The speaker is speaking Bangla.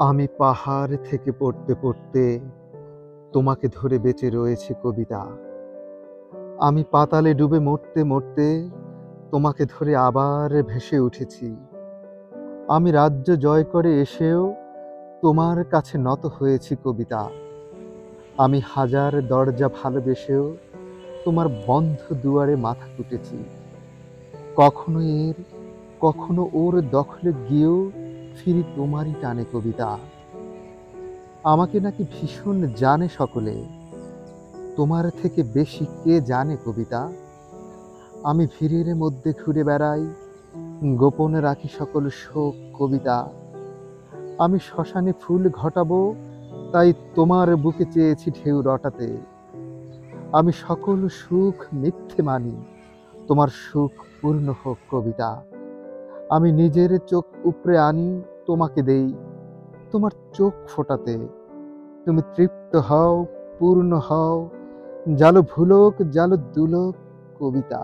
আমি পাহাড় থেকে পড়তে পড়তে তোমাকে ধরে বেঁচে রয়েছি কবিতা। আমি পাতালে ডুবে মরতে মরতে তোমাকে ধরে আবার ভেসে উঠেছি। আমি রাজ্য জয় করে এসেও তোমার কাছে নত হয়েছি কবিতা। আমি হাজার দরজা ভালোবেসেও তোমার বন্ধ দুয়ারে মাথা কুটেছি। কখনো এর কখনো ওর দখলে গিয়েও ফিরি তোমারই টানে কবিতা। আমাকে নাকি ভীষণ জানে সকলে, তোমার থেকে বেশি কে জানে কবিতা। আমি ভিড়ের মধ্যে ঘুরে বেড়াই, গোপনে রাখি সকল শোক কবিতা। আমি শ্মশানে ফুল ঘটাবো, তাই তোমার বুকে চেয়েছি ঢেউ রটাতে। আমি সকল সুখ মিথ্যে মানি, তোমার সুখ পূর্ণ হোক কবিতা। আমি নিজের চোখ উপড়ে আনি, তোমাকে দেই তোমার চোখ ফোটাতে। তুমি তৃপ্ত হও, পূর্ণ হও, জালো ভুলোক জালো দুলোক কবিতা।